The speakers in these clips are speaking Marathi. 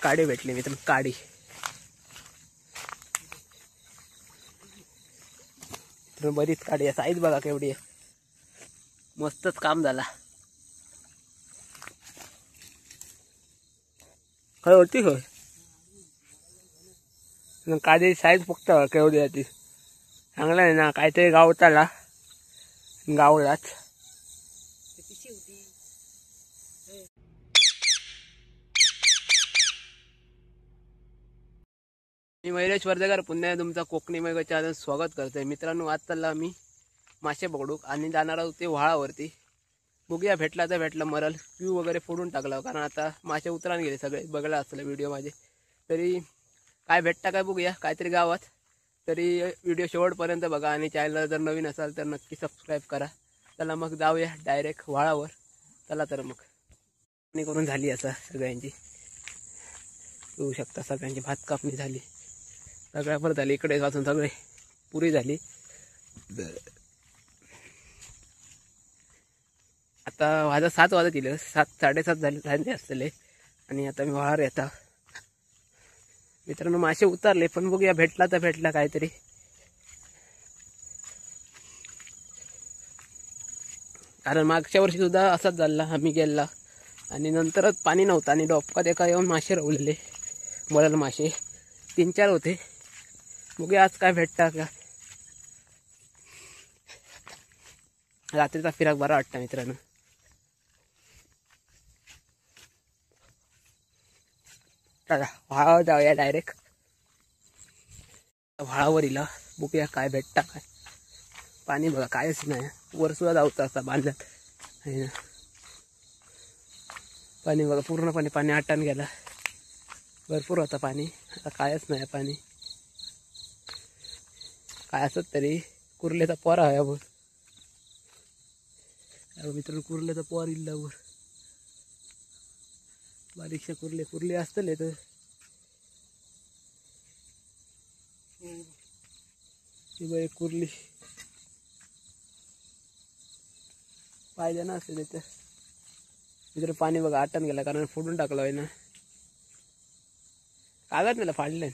काडी भेटली मित्र, काडी. बरीच काडी आहे, साईज बघा केवढी आहे. मस्तच काम झाला. खय होती होय काडी साईज फक्त केवढी आहे ती. चांगला आहे ना, काहीतरी गावताला गावलाच. मी मयुरेश वर्धेकर पुन्हा तुमचा कोकणी मेघ चॅनल स्वागत करतोय. मित्रांनो, आज चालला आम्ही मासे पकडूक आणि जाणार आहोत ते व्हाळावरती. बघूया भेटला तर भेटला, मरल व्ह्यू वगैरे फोडून टाकला कारण आता मासे उतरान गेले सगळे. बघला असलं व्हिडिओ माझे, तरी काय भेटता काय बघूया काहीतरी गावात. तरी व्हिडिओ शेवटपर्यंत बघा आणि चॅनलला जर नवीन असाल तर नक्की सबस्क्राईब करा. चला मग जाऊया डायरेक्ट व्हाळावर. चला तर मग कापणी करून झाली आता सगळ्यांची. बघू शकता सगळ्यांची भात कापणी झाली, सगळ्या परत झाली. इकडे वाचून सगळे पुरी झाली. आता वाजा 7 वाजत येईल, 7 साडेसात झाले असले. आणि आता मी व्हाळावर येता. मित्रांनो, मासे उतरले पण बघूया भेटला तर भेटला काहीतरी. कारण मागच्या वर्षी सुद्धा असाच झाला, आम्ही गेला आणि नंतरच पाणी नव्हतं आणि डोपकात एका येऊन मासे रवलेले, मरल मासे 3-4 होते. बघूया आज काय भेटता का. रात्रीचा फिराक बरा वाटतं मित्रांनो. चला व्हाळावर जाऊया डायरेक्ट. व्हाळावर इला बघूया काय भेटता काय. पाणी बघा कायच नाही, वर सुद्धा जाऊचं असा बांधल्यात आहे ना. पाणी बघा पूर्णपणे पाणी आटान गेला. भरपूर होता पाणी, आता कायच नाही पाणी. काय असत तरी कुर्लेचा पोर आहे वर मित्रांनो. कुर्लेचा पोर इल्ला वर बारीकशा कुर्ले असतले तर कुर्ली पाहिजे ना असते तर. मित्र पाणी बघा आटण गेला कारण फोडून टाकलं आहे ना. कागद मला फाडले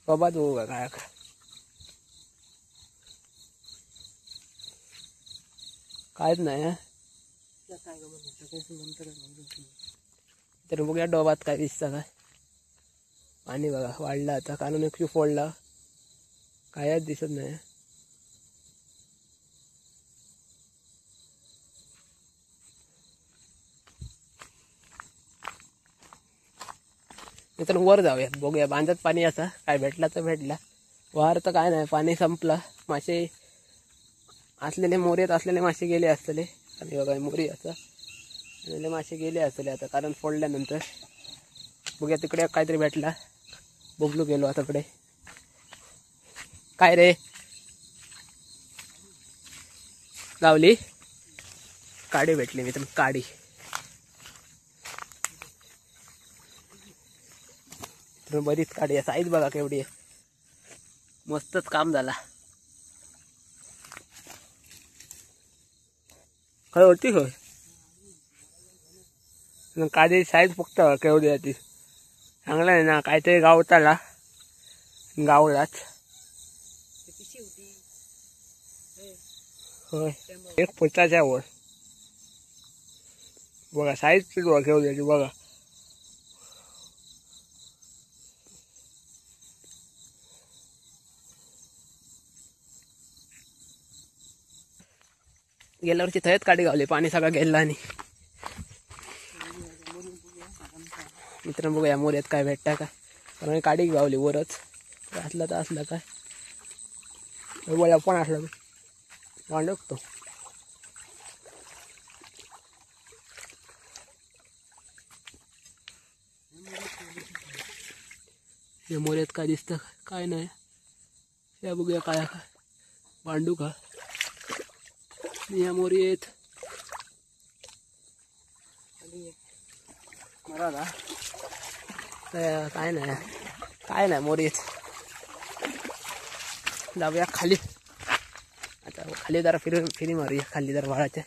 बाबा. तो काय कायच नाही. तर बघूया डोबात काय दिसतं काय. पाणी बघा वाढला आता, कानून एक फोडला, कायच दिसत नाही. तर वर जाऊया बघूया बांधत पाणी असा काय भेटला तर भेटला. वार तर काय नाही, पाणी संपला. मासे असलेले मोरेत असलेले मासे गेले असतले. आणि बघा मोरी असं असलेले मासे गेले असतले आता कारण फोडल्यानंतर. बघूया तिकडे काहीतरी भेटला. बबलू गेलो आता कडे. काय रे गावली काडी भेटली मित्र, काडी. बरीच काडी आहे, साईज बघा केवढी आहे. मस्तच काम झाला. खय होती होय काडी साईज फक्त केवढी आहे ती. चांगला आहे ना, काहीतरी गावताला गावलाच. होय 1 फुटाच्या वर बघा साईज बघा केवढी आहे बघा. गेल्या वर्षी थयच काडी गावली, पाणी सगळं गेलं. आणि मित्रांनो बघूया मोऱ्यात काय भेटता का. कारण काडी गावली वरच. असला तर असला काय बोला पण असला वांडकतो. या मोऱ्यात काय दिसतं काय नाही. या बघूया काय भांडू का या मोरीत. मरा काय नाही मोरीत. जाऊया खाली आता. खाली जरा फिरी मारूया खाली जरा वाळाच्या.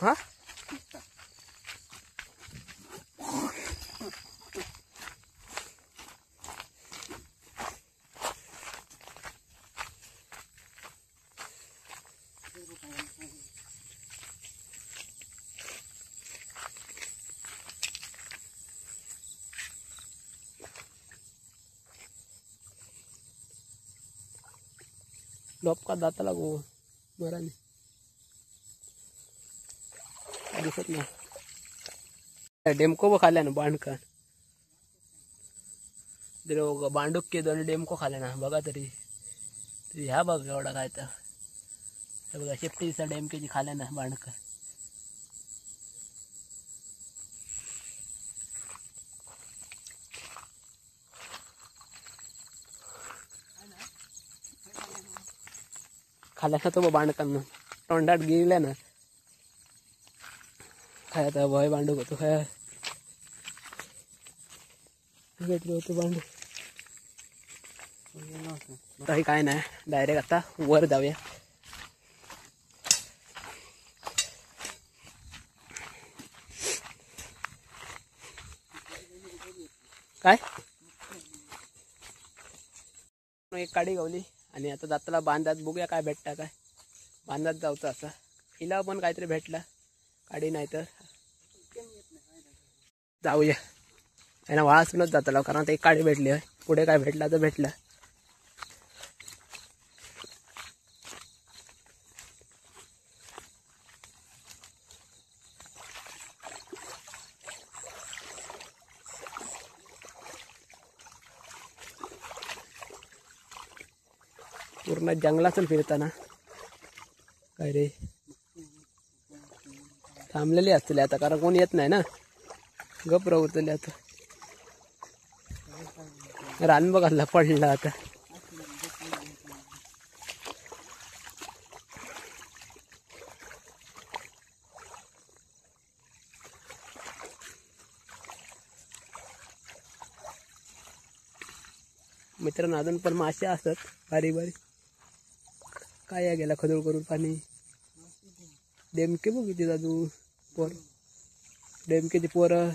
हा डोपका दाता लागू मराने दिसत नाही. डेमको बी खाल्ल्या ना बांडकन बांडूक के दोन डेमको खाल्ल्या ना बघा तरी. ह्या बघ एवढा काय तर बघा शेपटीचा डेमकेची खाल्ल्या ना बांडकन. खाल्ल्या तो बांडकन तोंडात गिरल्या ना काय आता भय बांडूक होतो काय भेटलो होतो बांडू. काही काय नाही डायरेक्ट आता वर जाऊया. काय एक काडी गावली आणि आता जाताला बांधात बघूया काय भेटता काय. बांधात जाऊचं असा हिला पण काहीतरी भेटला काडी नाही तर जाऊया. त्यांना वाळासूनच जाताला कारण आता एक काडी भेटली आहे. पुढे काय भेटला तर भेटला. पूर्ण जंगलातून फिरताना काय रे थांबलेली असतले आता कारण कोण येत नाही ना. गप राहतले आता. रान बघायला पडला आता. मित्रांनो अजून पण मासे असतात बारीक बारीक. काय या गेला खदोळ करून पाणी. डेमके बघ किती दादू पोर डेमकेची पोरं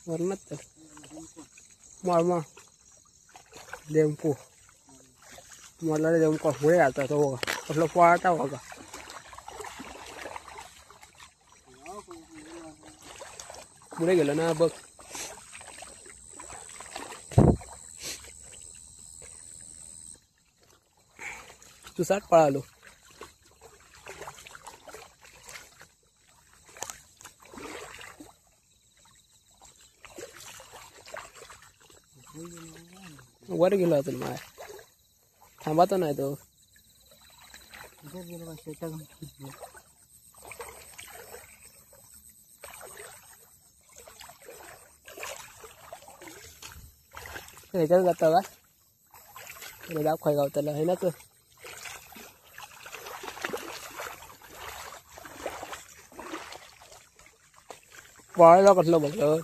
वरणात तर माळमा डेमको मला डेमको पुढे आता तो बघा कसलं पळाटा बघा. पुढे गेलो ना बघ. तू साठ पळालो. वर गेलो असेल माय थांबातो नाही तो. ह्याच्यात जाता का दाखवाय गावताला आहे ना तो. वाळला कसलं बघलं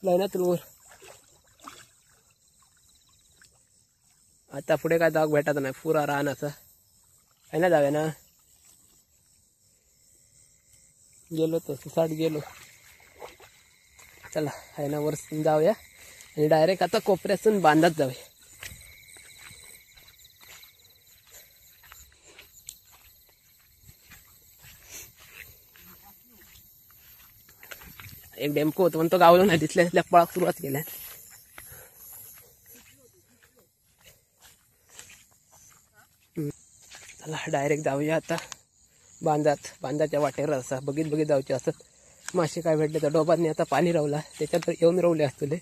ना तुला. आता पुढे काय जाग भेटत नाही पुरा रान असं आहे ना. जाऊया ना गेलो तो सुसाट गेलो. चला आहे ना वर जाऊया आणि डायरेक्ट आता कोपऱ्यातून बांधत जाऊया. एक डेमको होतो पण तो गावलो नाही. तिथल्या तिथल्या पळाक सुरुवात केल्या. चला डायरेक्ट जाऊया आता बांधाच्या वाटेवर असा बघित जाऊचे असत. मासे काय भेटले तर डोबांनी आता पाणी रावला त्याच्यात येऊन रावले असतले.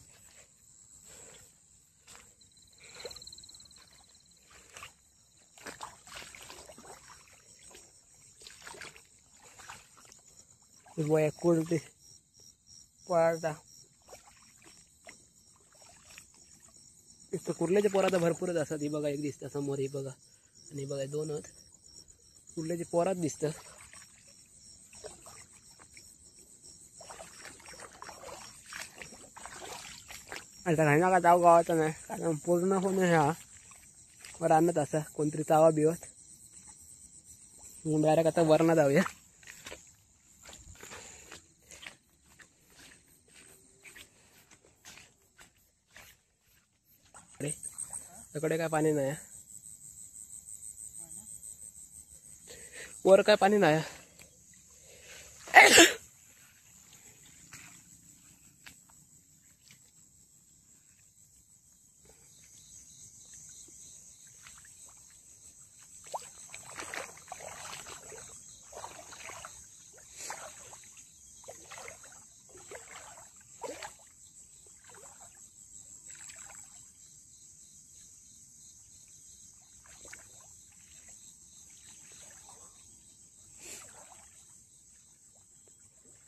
कुर्ती पळाटा इथं कुर्ल्याच्या पोराचा भरपूरच असतात. ही बघा एक दिसतं समोर. ही बघा आणि बघा दोन आहेत. कुर्ल्याची पोरात दिसतं. आता खायना का जाऊ गावाचा नाही कारण पूर्ण होणे ह्या रानात असा कोणतरी चावा बिवत डायरेक्ट आता वरना जाऊया. अरे त्याकडे काय पाणी नाही वर काय पाणी नाही.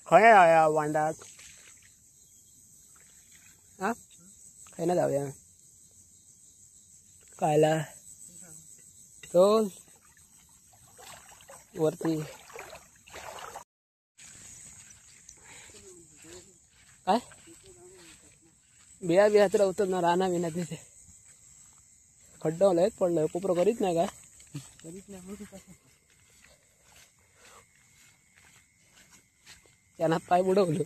खय या वांडात हा खाय ना जाऊया कायला चल वरती काय बिया बिया तर होतं ना राणा बिना तिथे खड्डवलंय पडलं कोपरं करीत नाही काय करीत नाही त्यांना पाय बुडवलं.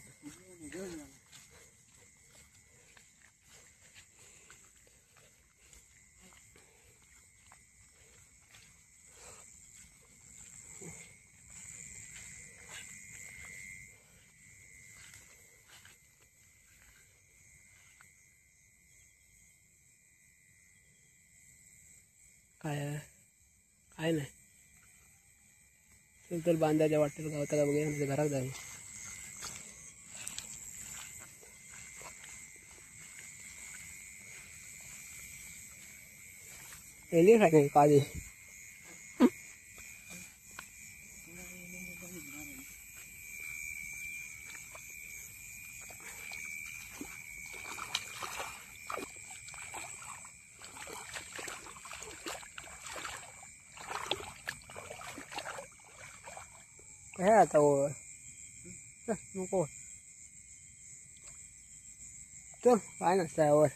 काय नाही तर बांधायच्या वाटेल गावता का बघूया घरात जाऊ. एली काय काळी काय आता वर नको चल काय नसतं वर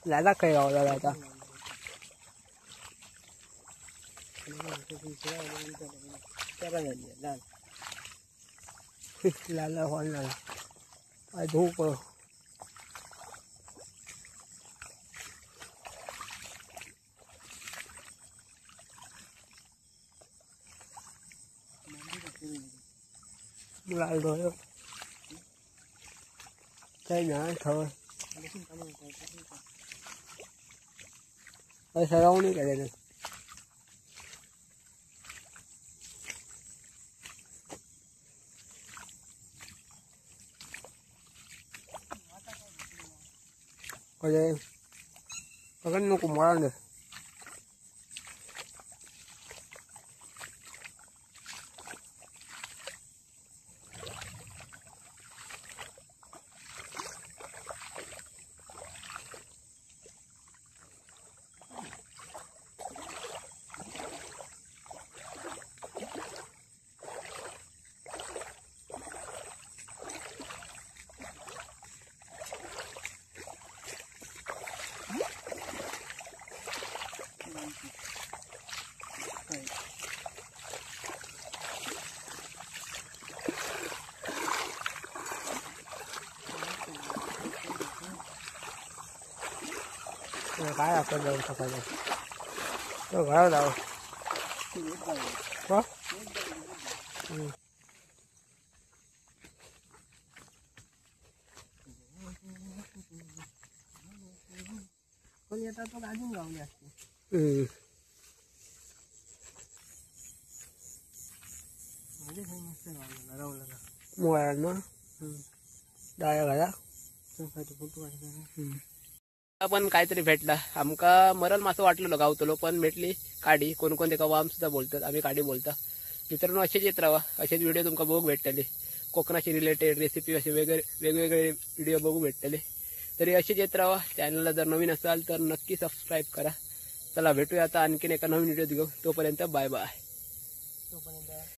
लाला काय गावला आता लाला होणार काय धूप लाल डोळे काही नाही थोडं सरावणी केलेलं म्हणजे पकड नको मला काय आपण जाऊ सकाळी तो घरात जाऊ पण येतात तो अजून गावली असते मोबाईल ना डाळ्या घाला फोटो पण काहीतरी भेटला आमका मरण मासं वाटलेलं गावतलो पण भेटली काडी कोण कोण ते वाम सुद्धा बोलतात आम्ही काडी बोलता. मित्रांनो असेच येत राहा असेच व्हिडिओ तुमका बघू भेटतले कोकणाशी रिलेटेड रेसिपी असे वेगवेगळे व्हिडिओ बघू भेटतले तरी असेच येत राहा. चॅनलला जर नवीन असाल तर नक्की सबस्क्राईब करा. चला भेटूया आता आणखीन एका नवीन व्हिडिओ घेऊ. तोपर्यंत बाय बाय.